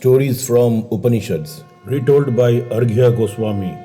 Stories from Upanishads. Retold by Gaargya Goswami.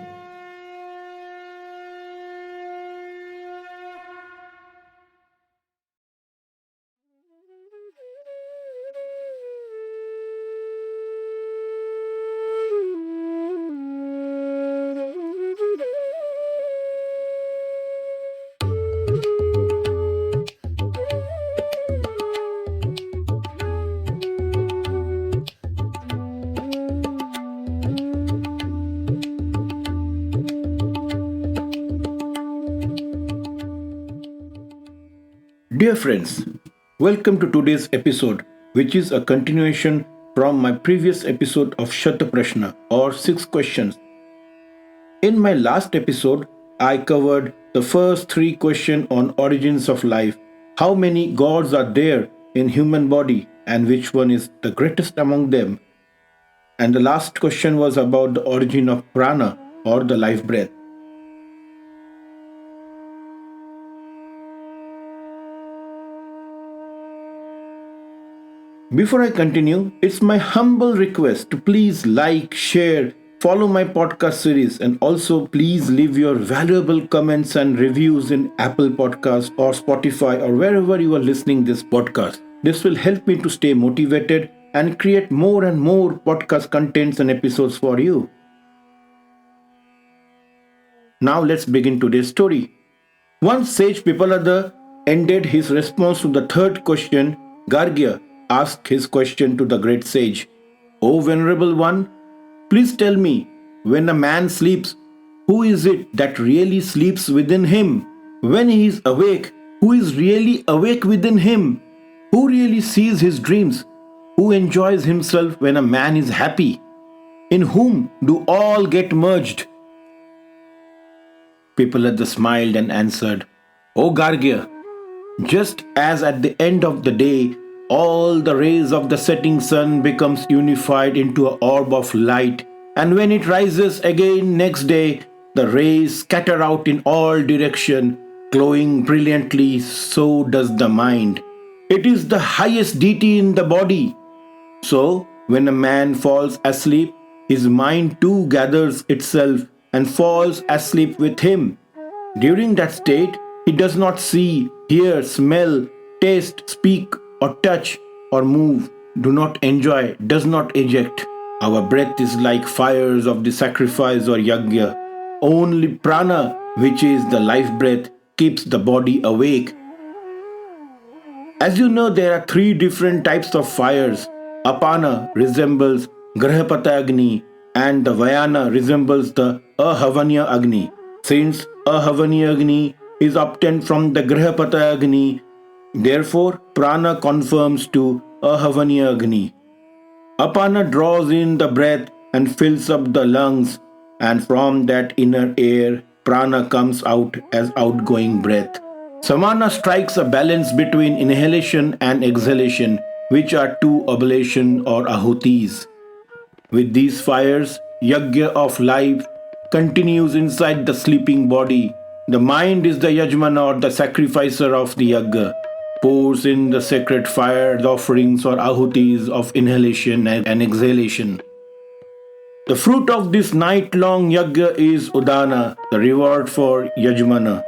Dear friends, welcome to today's episode, which is a continuation from my previous episode of Shat Prashna or 6 questions. In my last episode, I covered the first 3 questions on origins of life, how many gods are there in human body and which one is the greatest among them. And the last question was about the origin of prana or the life breath. Before I continue, it's my humble request to please like, share, follow my podcast series, and also please leave your valuable comments and reviews in Apple Podcast or Spotify or wherever you are listening this podcast. This will help me to stay motivated and create more and more podcast contents and episodes for you. Now let's begin today's story. Once Sage Pipalada ended his response to the third question, Gaargya asked his question to the great sage. O Venerable One, please tell me, when a man sleeps, who is it that really sleeps within him? When he is awake, who is really awake within him? Who really sees his dreams? Who enjoys himself when a man is happy? In whom do all get merged? Pipalada smiled and answered, O Gaargya, just as at the end of the day, all the rays of the setting sun becomes unified into an orb of light, and when it rises again next day, the rays scatter out in all direction, glowing brilliantly, so does the mind. It is the highest deity in the body. So, when a man falls asleep, his mind too gathers itself and falls asleep with him. During that state, he does not see, hear, smell, taste, speak, or touch, or move, do not enjoy, does not eject. Our breath is like fires of the sacrifice or yajna. Only prana, which is the life breath, keeps the body awake. As you know, there are 3 different types of fires. Apana resembles Grahapata Agni, and the Vayana resembles the Ahavanya Agni. Since Ahavanya Agni is obtained from the Grahapata Agni, therefore, prana confirms to Ahavanya Agni. Apana draws in the breath and fills up the lungs, and from that inner air, prana comes out as outgoing breath. Samana strikes a balance between inhalation and exhalation, which are 2 oblation or ahutis. With these fires, yajna of life continues inside the sleeping body. The mind is the yajmana or the sacrificer of the yajna. Pours in the sacred fire, the offerings or ahutis of inhalation and exhalation. The fruit of this night-long yajna is udana, the reward for yajmana.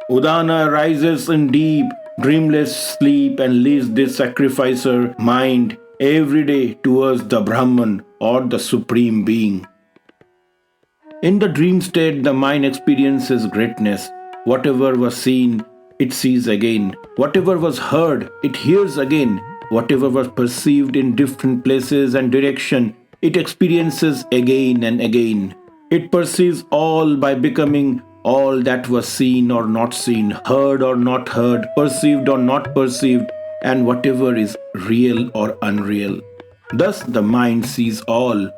Udana rises in deep, dreamless sleep and leads this sacrificer mind every day towards the Brahman or the Supreme Being. In the dream state, the mind experiences greatness. Whatever was seen, it sees again. Whatever was heard, it hears again. Whatever was perceived in different places and direction, it experiences again and again. It perceives all by becoming all that was seen or not seen, heard or not heard, perceived or not perceived, and whatever is real or unreal. Thus the mind sees all.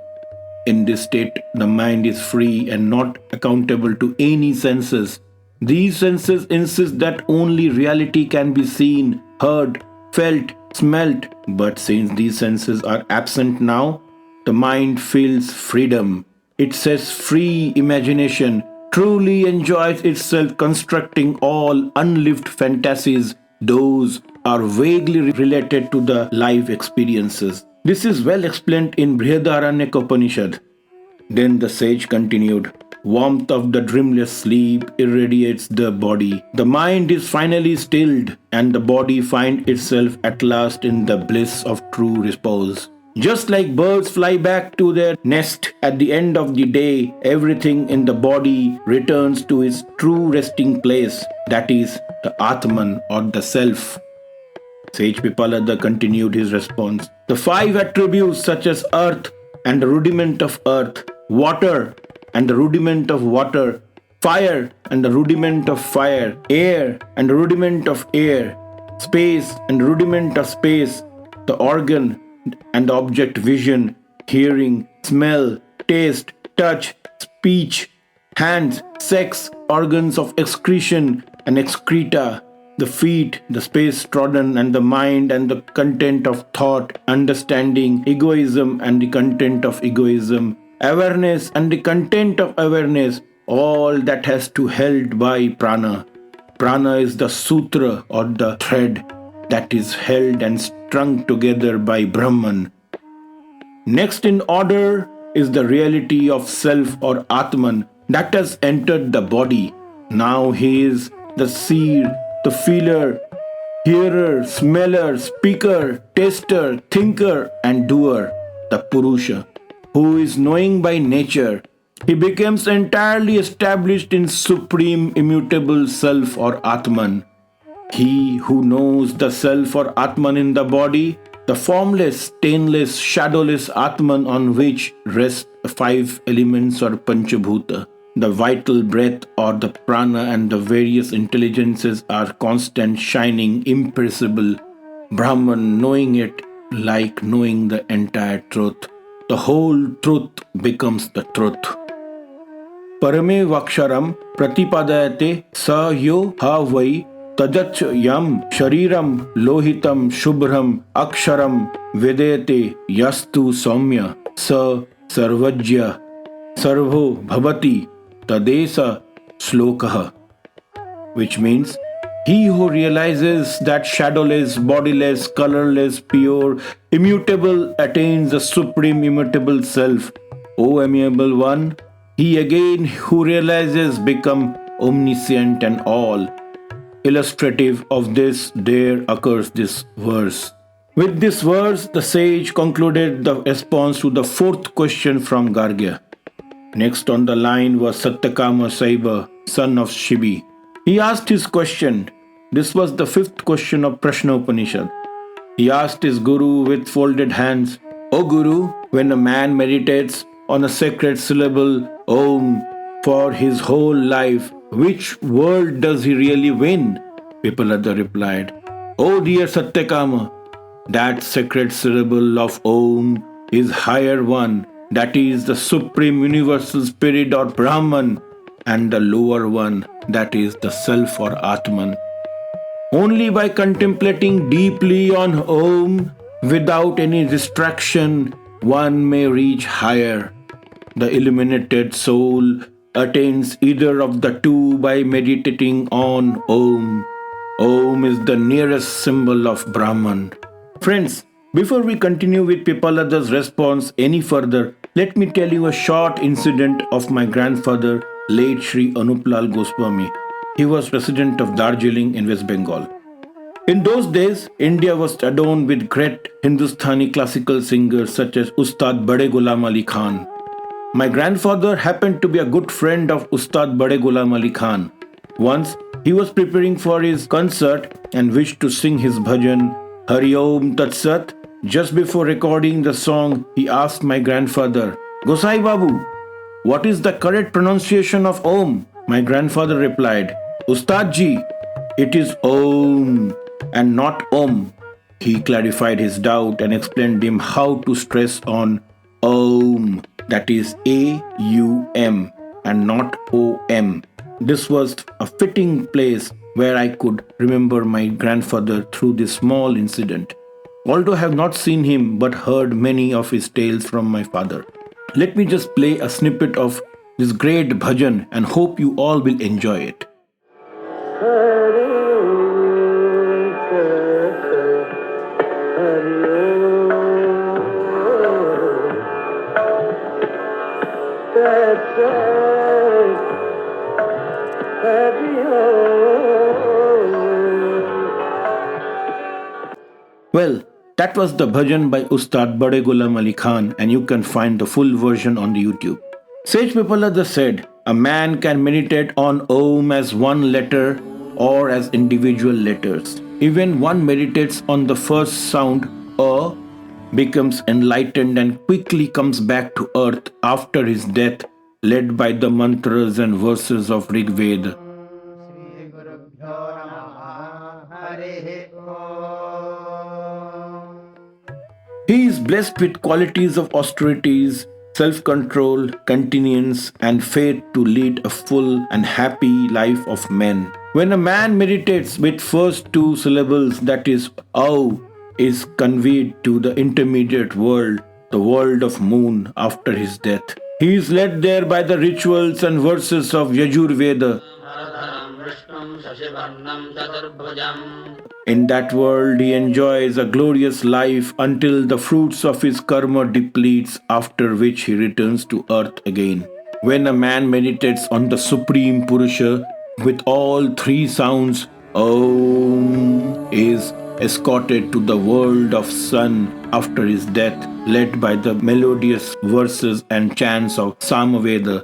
In this state, the mind is free and not accountable to any senses. These senses insist that only reality can be seen, heard, felt, smelt. But since these senses are absent now, the mind feels freedom. It says free imagination, truly enjoys itself constructing all unlived fantasies. Those are vaguely related to the life experiences. This is well explained in Brihadaranyaka Upanishad. Then the sage continued, warmth of the dreamless sleep irradiates the body. The mind is finally stilled, and the body finds itself at last in the bliss of true repose. Just like birds fly back to their nest at the end of the day, everything in the body returns to its true resting place, that is, the Aatman or the self. Sage Pipalada continued his response. The five attributes such as earth and the rudiment of earth, water and the rudiment of water, fire and the rudiment of fire, air and the rudiment of air, space and the rudiment of space, the organ and the object vision, hearing, smell, taste, touch, speech, hands, sex, organs of excretion and excreta, the feet, the space trodden, and the mind and the content of thought, understanding, egoism and the content of egoism, awareness and the content of awareness, all that has to held by prana. Prana is the sutra or the thread that is held and strung together by Brahman. Next in order is the reality of self or Atman that has entered the body. Now he is the seer, the feeler, hearer, smeller, speaker, taster, thinker, and doer, the Purusha, who is knowing by nature. He becomes entirely established in supreme immutable self or Atman. He who knows the self or Atman in the body, the formless, stainless, shadowless Atman on which rest the five elements or Panchabhuta, the vital breath or the prana and the various intelligences are constant, shining, imperishable. Brahman knowing it like knowing the entire truth. The whole truth becomes the truth. Parame vaksharam pratipadayate sa yo ha vai tajach yam shariram lohitam shubhram aksharam vedete yastu saumya sa sarvajya sarvo bhavati tadesa slokaha, which means he who realizes that shadowless, bodiless, colorless, pure, immutable attains the supreme immutable self. O amiable one, he again who realizes become omniscient and all. Illustrative of this, there occurs this verse. With this verse, the sage concluded the response to the fourth question from Gaargya. Next on the line was Satyakama Saiba, son of Shibi. He asked his question. This was the fifth question of Prashna Upanishad. He asked his guru with folded hands, O Guru, when a man meditates on a sacred syllable, Om, for his whole life, which world does he really win? Pipalada replied, O dear Satyakama, that sacred syllable of Om is higher one, that is the supreme universal spirit or Brahman, and the lower one, that is the self or Atman. Only by contemplating deeply on Om without any distraction, one may reach higher. The illuminated soul attains either of the two by meditating on Om. Om is the nearest symbol of Brahman. Friends, before we continue with Pipalada's response any further, let me tell you a short incident of my grandfather, late Sri Anuplal Goswami. He was resident of Darjeeling in West Bengal. In those days, India was adorned with great Hindustani classical singers such as Ustad Bade Ghulam Ali Khan. My grandfather happened to be a good friend of Ustad Bade Ghulam Ali Khan. Once, he was preparing for his concert and wished to sing his bhajan, Aum Tat Sat. Just before recording the song, he asked my grandfather, Gosai Babu, what is the correct pronunciation of Om? My grandfather replied, Ustad ji, it is Om and not Om. He clarified his doubt and explained him how to stress on Om, that is A-U-M and not O-M. This was a fitting place where I could remember my grandfather through this small incident. Although I have not seen him but heard many of his tales from my father. Let me just play a snippet of this great bhajan and hope you all will enjoy it. Well, that was the bhajan by Ustad Bade Ghulam Ali Khan, and you can find the full version on the YouTube. Sage Pipalada said, a man can meditate on Om as one letter or as individual letters. Even one meditates on the first sound, A, becomes enlightened and quickly comes back to earth after his death, led by the mantras and verses of Rig Veda. He is blessed with qualities of austerities, self-control, continence, and faith to lead a full and happy life of men. When a man meditates with first two syllables, that is, Au, is conveyed to the intermediate world, the world of moon, after his death. He is led there by the rituals and verses of Yajur Veda. In that world, he enjoys a glorious life until the fruits of his karma depletes, after which he returns to earth again. When a man meditates on the Supreme Purusha with all three sounds, Om is escorted to the world of sun after his death, led by the melodious verses and chants of Samaveda.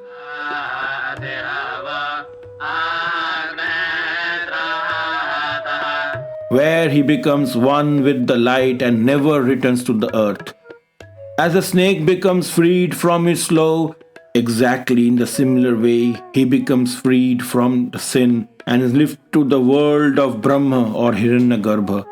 Where he becomes one with the light and never returns to the earth. As a snake becomes freed from its slough, exactly in the similar way, he becomes freed from the sin and is lifted to the world of Brahma or Hiranyagarbha.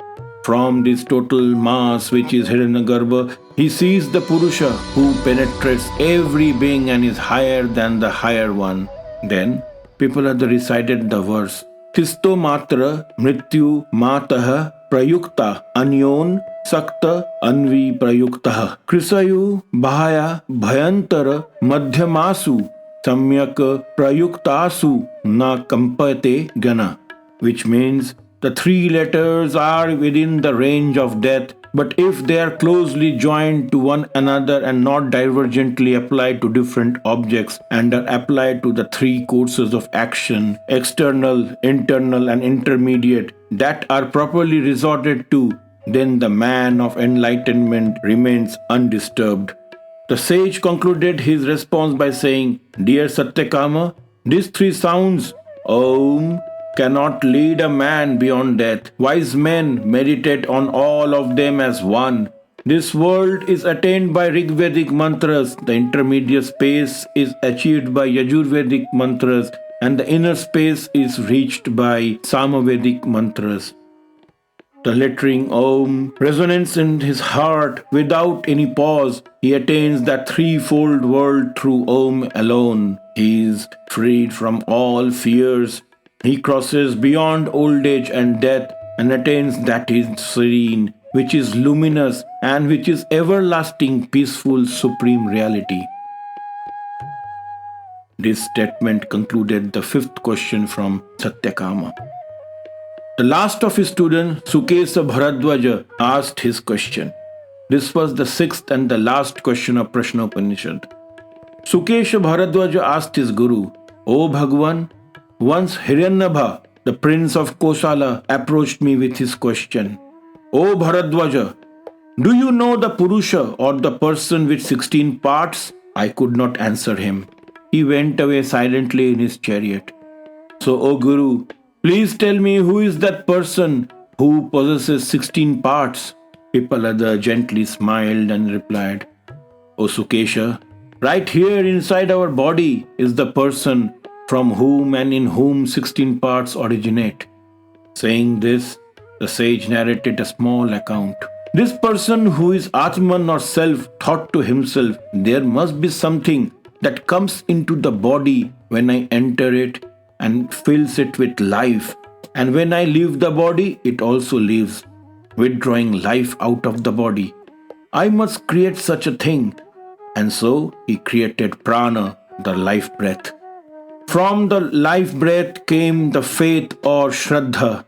From this total mass which is Hiranyagarbha, he sees the Purusha who penetrates every being and is higher than the higher one. Then, Pipalada recited the verse, Tisto matra mrityu matah prayukta anyon sakta anvi prayukta krisayu bhaya bhayantara madhyamasu samyak prayuktasu na kampate gana, which means the three letters are within the range of death, but if they are closely joined to one another and not divergently applied to different objects and are applied to the three courses of action, external, internal, and intermediate, that are properly resorted to, then the man of enlightenment remains undisturbed. The sage concluded his response by saying, Dear Satyakama, these three sounds, Om, cannot lead a man beyond death. Wise men meditate on all of them as one. This world is attained by Rigvedic mantras, the intermediate space is achieved by Yajurvedic mantras, and the inner space is reached by Samavedic mantras. The lettering Om resonates in his heart without any pause. He attains that threefold world through Om alone. He is freed from all fears. He crosses beyond old age and death and attains that is serene, which is luminous and which is everlasting, peaceful, supreme reality. This statement concluded the fifth question from Satyakama. The last of his students, Sukesha Bharadwaja, asked his question. This was the sixth and the last question of Prashna Upanishad. Sukesha Bharadwaja asked his guru, O Bhagwan, once Hiranyabha, the prince of Kosala, approached me with his question. O Bharadwaja, do you know the Purusha or the person with 16 parts? I could not answer him. He went away silently in his chariot. So, O Guru, please tell me who is that person who possesses 16 parts? Pipalada gently smiled and replied, O Sukesha, right here inside our body is the person from whom and in whom 16 parts originate. Saying this, the sage narrated a small account. This person who is Aatman or self thought to himself, there must be something that comes into the body when I enter it and fills it with life. And when I leave the body, it also leaves, withdrawing life out of the body. I must create such a thing. And so he created prana, the life breath. From the life breath came the faith or shraddha.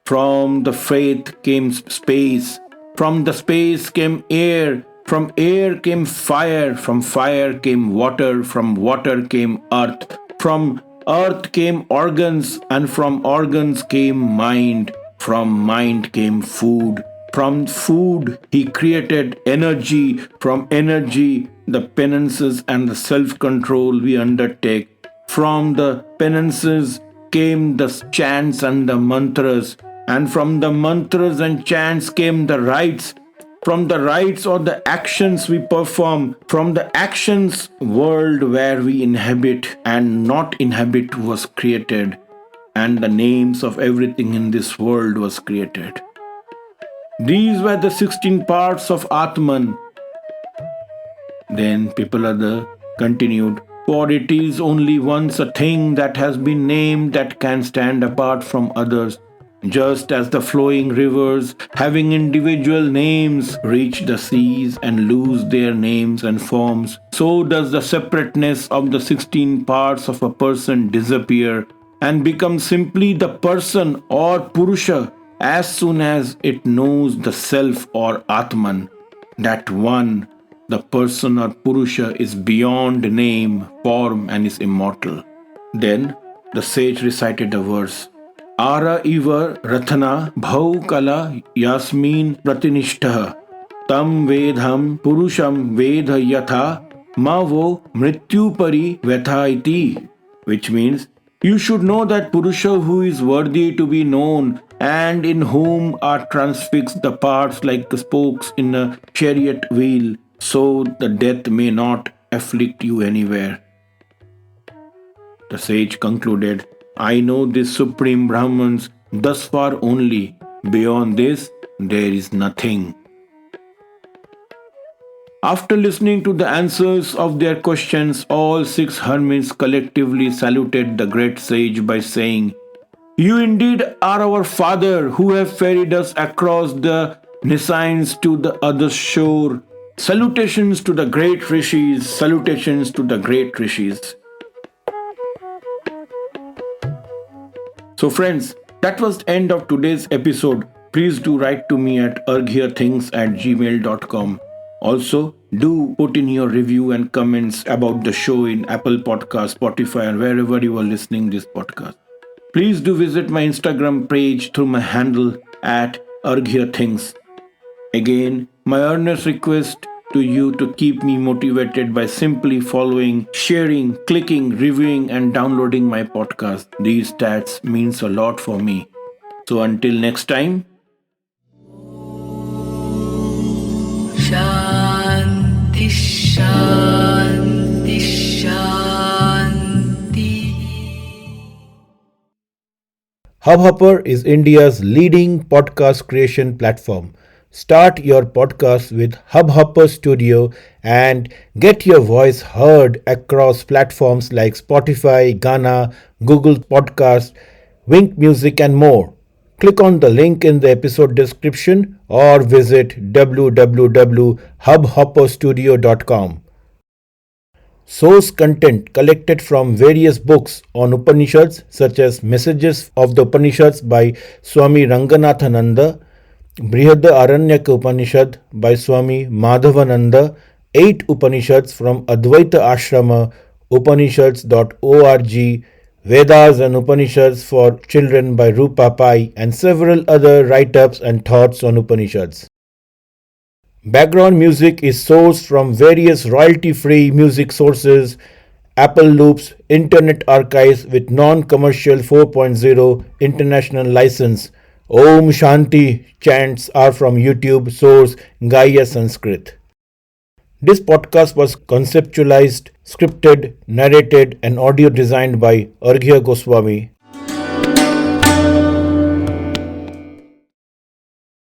From the faith came space. From the space came air. From air came fire. From fire came water. From water came earth. From earth came organs. And from organs came mind. From mind came food. From food, he created energy. From energy, the penances and the self control we undertake. From the penances came the chants and the mantras, and from the mantras and chants came the rites. From the rites or the actions we perform, from the actions, world where we inhabit and not inhabit was created, and the names of everything in this world was created. These were the 16 parts of Atman. Then Pipalada continued, for it is only once a thing that has been named that can stand apart from others. Just as the flowing rivers, having individual names, reach the seas and lose their names and forms, so does the separateness of the 16 parts of a person disappear and become simply the person or Purusha as soon as it knows the self or Atman. That one, the person or Purusha, is beyond name, form, and is immortal. Then the sage recited a verse. Ara iva rathana bhau kala yasmin pratinishtaha tam vedham purusham vedha yatha ma vo mrityu pari vetha iti, which means you should know that Purusha who is worthy to be known and in whom are transfixed the parts like the spokes in a chariot wheel, so the death may not afflict you anywhere. The sage concluded, I know this supreme Brahmans thus far only. Beyond this, there is nothing. After listening to the answers of their questions, all 6 hermits collectively saluted the great sage by saying, you indeed are our father who have ferried us across the Nisines to the other shore. Salutations to the great rishis, salutations to the great rishis. So friends, that was the end of today's episode. Please do write to me at arghythings@gmail.com. Also, do put in your review and comments about the show in Apple Podcasts, Spotify, and wherever you are listening this podcast. Please do visit my Instagram page through my handle at arghythings. Again, my earnest request to you to keep me motivated by simply following, sharing, clicking, reviewing, and downloading my podcast. These stats means a lot for me. So until next time. Shanti, Shanti, Shanti. Hubhopper is India's leading podcast creation platform. Start your podcast with Hubhopper Studio and get your voice heard across platforms like Spotify, Ghana, Google Podcasts, Wink Music, and more. Click on the link in the episode description or visit www.hubhopperstudio.com. Source content collected from various books on Upanishads such as Messages of the Upanishads by Swami Ranganathananda, Brihad Aranyaka Upanishad by Swami Madhavananda, 8 Upanishads from Advaita Ashrama, Upanishads.org, Vedas and Upanishads for Children by Rupa Pai, and several other write-ups and thoughts on Upanishads. Background music is sourced from various royalty-free music sources, Apple Loops, Internet Archives with non-commercial 4.0 international license. Om Shanti chants are from YouTube source Gaargya Sanskrit. This podcast was conceptualized, scripted, narrated, and audio designed by Arghya Goswami.